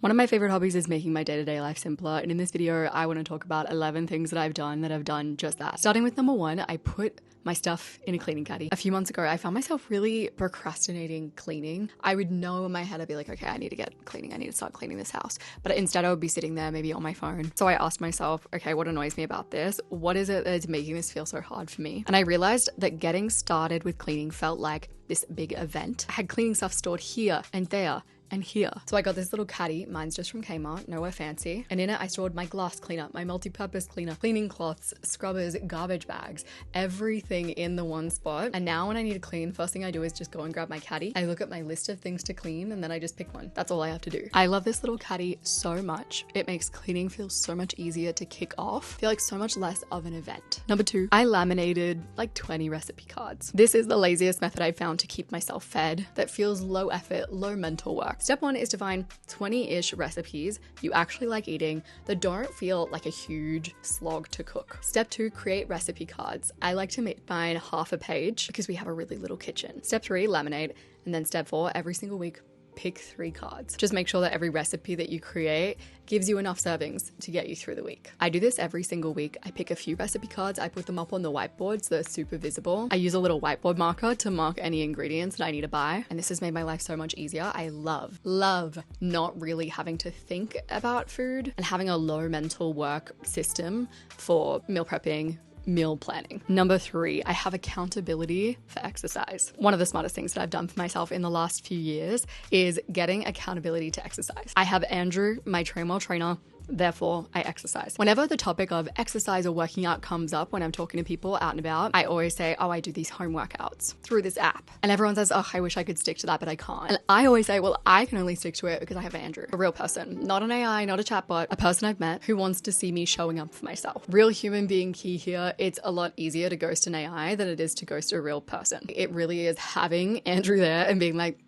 One of my favorite hobbies is making my day-to-day life simpler, and in this video I want to talk about 11 things that I've done just that. Starting with number 1, I put my stuff in a cleaning caddy. A few months ago, I found myself really procrastinating cleaning. I would know in my head, I'd be like, okay, I need to get cleaning. I need to start cleaning this house. But instead I would be sitting there maybe on my phone. So I asked myself, okay, what annoys me about this? What is it that's making this feel so hard for me? And I realized that getting started with cleaning felt like this big event. I had cleaning stuff stored here and there and here. So I got this little caddy, mine's just from Kmart, nowhere fancy. And in it I stored my glass cleaner, my multi-purpose cleaner, cleaning cloths, scrubbers, garbage bags, everything in the one spot. And now when I need to clean, first thing I do is just go and grab my caddy. I look at my list of things to clean and then I just pick one. That's all I have to do. I love this little caddy so much. It makes cleaning feel so much easier to kick off. I feel like so much less of an event. Number 2, I laminated like 20 recipe cards. This is the laziest method I've found to keep myself fed that feels low effort, low mental work. Step 1 is to find 20-ish recipes you actually like eating that don't feel like a huge slog to cook. Step 2, create recipe cards. I like to make mine half a page because we have a really little kitchen. Step 3, laminate. And then step 4, every single week, pick 3 cards. Just make sure that every recipe that you create gives you enough servings to get you through the week. I do this every single week. I pick a few recipe cards, I put them up on the whiteboard so they're super visible. I use a little whiteboard marker to mark any ingredients that I need to buy, and this has made my life so much easier. I love not really having to think about food and having a low mental work system for meal prepping, meal planning. Number 3, I have accountability for exercise. One of the smartest things that I've done for myself in the last few years is getting accountability to exercise. I have Andrew, my trainer, therefore I exercise. Whenever the topic of exercise or working out comes up when I'm talking to people out and about, I always say, oh, I do these home workouts through this app. And everyone says, oh, I wish I could stick to that, but I can't. And I always say, well, I can only stick to it because I have Andrew, a real person, not an AI, not a chatbot, a person I've met who wants to see me showing up for myself. Real human being key here. It's a lot easier to ghost an AI than it is to ghost a real person. It really is having Andrew there and being like,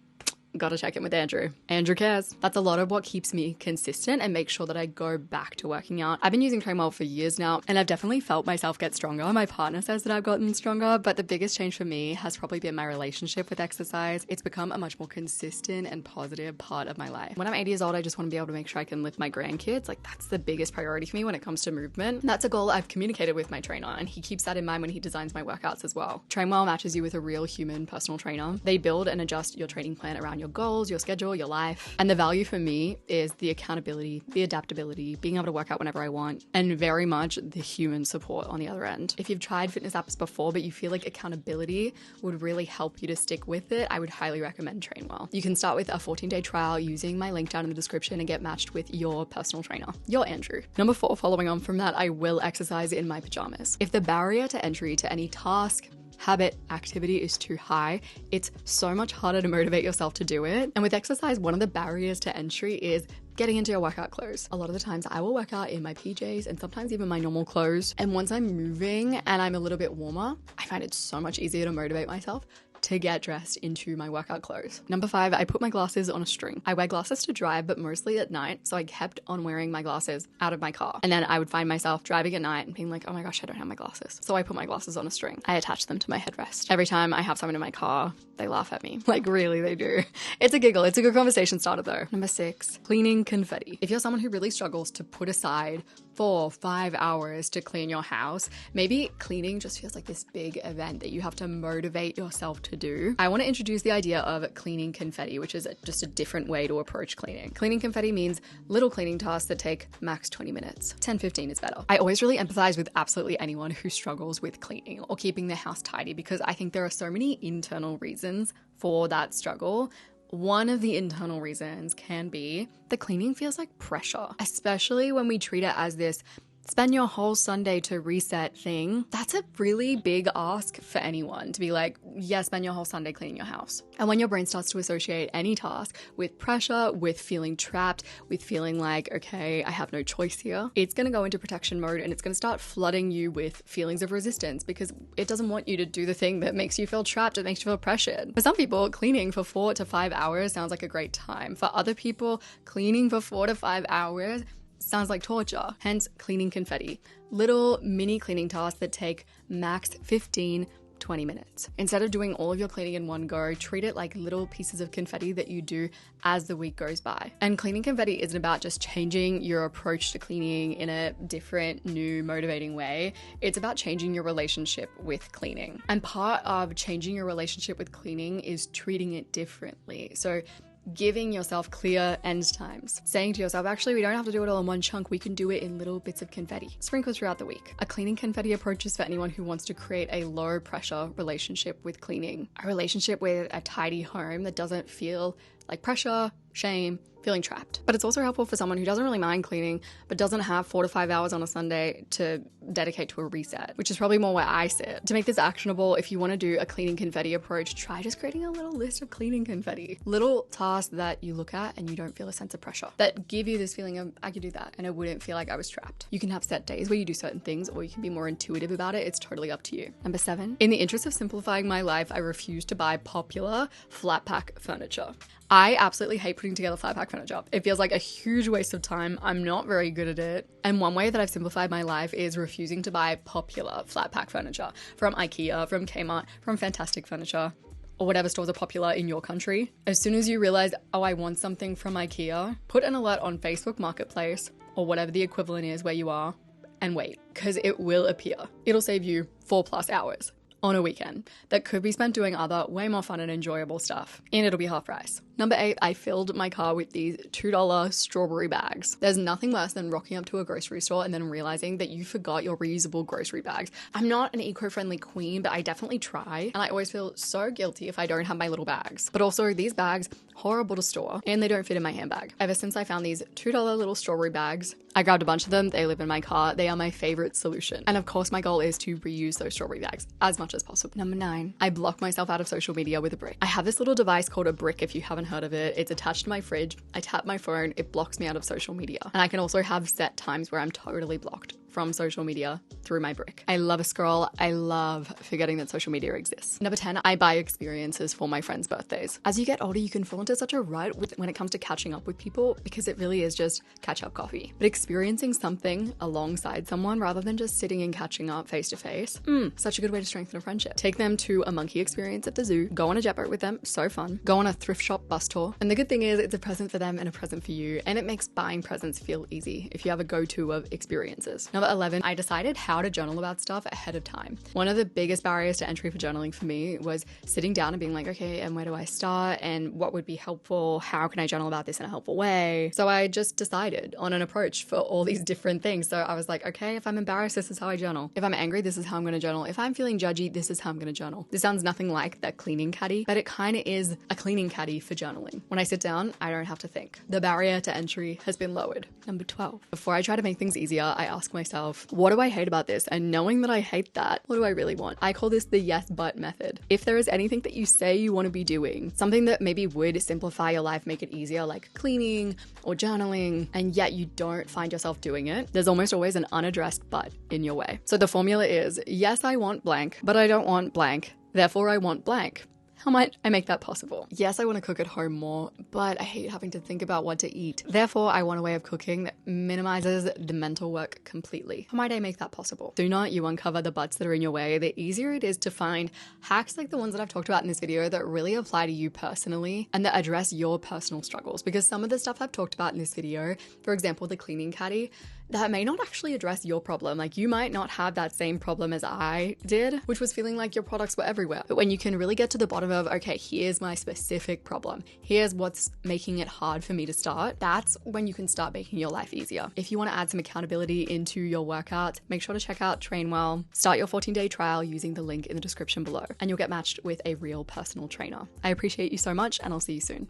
gotta check in with Andrew. Andrew cares. That's a lot of what keeps me consistent and makes sure that I go back to working out. I've been using Trainwell for years now, and I've definitely felt myself get stronger. My partner says that I've gotten stronger, but the biggest change for me has probably been my relationship with exercise. It's become a much more consistent and positive part of my life. When I'm 80 years old, I just want to be able to make sure I can lift my grandkids. Like, that's the biggest priority for me when it comes to movement. And that's a goal I've communicated with my trainer, and he keeps that in mind when he designs my workouts as well. Trainwell matches you with a real human personal trainer. They build and adjust your training plan around your goals, your schedule, your life. And the value for me is the accountability, the adaptability, being able to work out whenever I want, and very much the human support on the other end. If you've tried fitness apps before, but you feel like accountability would really help you to stick with it, I would highly recommend Trainwell. You can start with a 14-day trial using my link down in the description and get matched with your personal trainer, your Andrew. Number 4, following on from that, I will exercise in my pajamas. If the barrier to entry to any task, habit, activity is too high, it's so much harder to motivate yourself to do it. And with exercise, one of the barriers to entry is getting into your workout clothes. A lot of the times I will work out in my PJs and sometimes even my normal clothes. And once I'm moving and I'm a little bit warmer, I find it so much easier to motivate myself to get dressed into my workout clothes. Number 5, I put my glasses on a string. I wear glasses to drive, but mostly at night, so I kept on wearing my glasses out of my car. And then I would find myself driving at night and being like, oh my gosh, I don't have my glasses. So I put my glasses on a string. I attach them to my headrest. Every time I have someone in my car, they laugh at me. Like, really, they do. It's a giggle. It's a good conversation starter though. Number 6, cleaning confetti. If you're someone who really struggles to put aside 4-5 hours to clean your house, maybe cleaning just feels like this big event that you have to motivate yourself to do, I want to introduce the idea of cleaning confetti, which is just a different way to approach cleaning. Cleaning confetti means little cleaning tasks that take max 20 minutes. 10-15 is better. I always really empathize with absolutely anyone who struggles with cleaning or keeping their house tidy because I think there are so many internal reasons for that struggle. One of the internal reasons can be the cleaning feels like pressure, especially when we treat it as this spend your whole Sunday to reset thing. That's a really big ask for anyone to be like, yeah, spend your whole Sunday cleaning your house. And when your brain starts to associate any task with pressure, with feeling trapped, with feeling like, okay, I have no choice here, it's going to go into protection mode and it's going to start flooding you with feelings of resistance because it doesn't want you to do the thing that makes you feel trapped, it makes you feel pressured. For some people, cleaning for 4 to 5 hours sounds like a great time. For other people, cleaning for 4 to 5 hours sounds like torture, hence cleaning confetti. Little mini cleaning tasks that take max 15 20 minutes. Instead of doing all of your cleaning in one go, treat it like little pieces of confetti that you do as the week goes by. And cleaning confetti isn't about just changing your approach to cleaning in a different, new, motivating way. It's about changing your relationship with cleaning. And part of changing your relationship with cleaning is treating it differently. So giving yourself clear end times. Saying to yourself, actually, we don't have to do it all in one chunk. We can do it in little bits of confetti, sprinkled throughout the week. A cleaning confetti approach is for anyone who wants to create a low pressure relationship with cleaning. A relationship with a tidy home that doesn't feel like pressure, shame, feeling trapped. But it's also helpful for someone who doesn't really mind cleaning, but doesn't have 4 to 5 hours on a Sunday to dedicate to a reset, which is probably more where I sit. To make this actionable, if you want to do a cleaning confetti approach, try just creating a little list of cleaning confetti. Little tasks that you look at and you don't feel a sense of pressure, that give you this feeling of, I could do that and I wouldn't feel like I was trapped. You can have set days where you do certain things, or you can be more intuitive about it. It's totally up to you. Number 7, in the interest of simplifying my life, I refuse to buy popular flat pack furniture. I absolutely hate putting together flat pack furniture. It feels like a huge waste of time. I'm not very good at it. And one way that I've simplified my life is refusing to buy popular flat pack furniture from IKEA, from Kmart, from Fantastic Furniture, or whatever stores are popular in your country. As soon as you realize, oh, I want something from IKEA, put an alert on Facebook Marketplace or whatever the equivalent is where you are and wait, because it will appear. It'll save you 4+ hours on a weekend that could be spent doing other way more fun and enjoyable stuff, and it'll be half price. Number 8, I filled my car with these $2 strawberry bags. There's nothing worse than rocking up to a grocery store and then realizing that you forgot your reusable grocery bags. I'm not an eco-friendly queen, but I definitely try, and I always feel so guilty if I don't have my little bags. But also, these bags, horrible to store, and they don't fit in my handbag. Ever since I found these $2 little strawberry bags, I grabbed a bunch of them. They live in my car. They are my favorite solution. And of course, my goal is to reuse those strawberry bags as much as possible. Number 9, I block myself out of social media with a brick. I have this little device called a brick, if you haven't heard of it. It's attached to my fridge. I tap my phone, it blocks me out of social media. And I can also have set times where I'm totally blocked from social media through my brick. I love a scroll. I love forgetting that social media exists. Number 10, I buy experiences for my friends' birthdays. As you get older, you can fall into such a rut when it comes to catching up with people, because it really is just catch up coffee. But experiencing something alongside someone rather than just sitting and catching up face to face, such a good way to strengthen a friendship. Take them to a monkey experience at the zoo, go on a jet boat with them, so fun. Go on a thrift shop bus tour. And the good thing is it's a present for them and a present for you, and it makes buying presents feel easy if you have a go-to of experiences. Number 11, I decided how to journal about stuff ahead of time. One of the biggest barriers to entry for journaling for me was sitting down and being like, okay, and where do I start? And what would be helpful? How can I journal about this in a helpful way? So I just decided on an approach for all these different things. So I was like, okay, if I'm embarrassed, this is how I journal. If I'm angry, this is how I'm going to journal. If I'm feeling judgy, this is how I'm going to journal. This sounds nothing like that cleaning caddy, but it kind of is a cleaning caddy for journaling. When I sit down, I don't have to think. The barrier to entry has been lowered. Number 12, before I try to make things easier, I ask myself, what do I hate about this? And knowing that I hate that, what do I really want? I call this the yes but method. If there is anything that you say you want to be doing, something that maybe would simplify your life, make it easier, like cleaning or journaling, and yet you don't find yourself doing it, there's almost always an unaddressed but in your way. So the formula is, yes, I want blank, but I don't want blank. Therefore, I want blank. How might I make that possible? Yes, I want to cook at home more, but I hate having to think about what to eat. Therefore, I want a way of cooking that minimizes the mental work completely. How might I make that possible? Sooner you uncover the buts that are in your way, the easier it is to find hacks like the ones that I've talked about in this video that really apply to you personally and that address your personal struggles. Because some of the stuff I've talked about in this video, for example, the cleaning caddy, that may not actually address your problem. Like, you might not have that same problem as I did, which was feeling like your products were everywhere. But when you can really get to the bottom of, okay, here's my specific problem, here's what's making it hard for me to start, that's when you can start making your life easier. If you want to add some accountability into your workouts, make sure to check out Train Well. Start your 14-day trial using the link in the description below, and you'll get matched with a real personal trainer. I appreciate you so much, and I'll see you soon.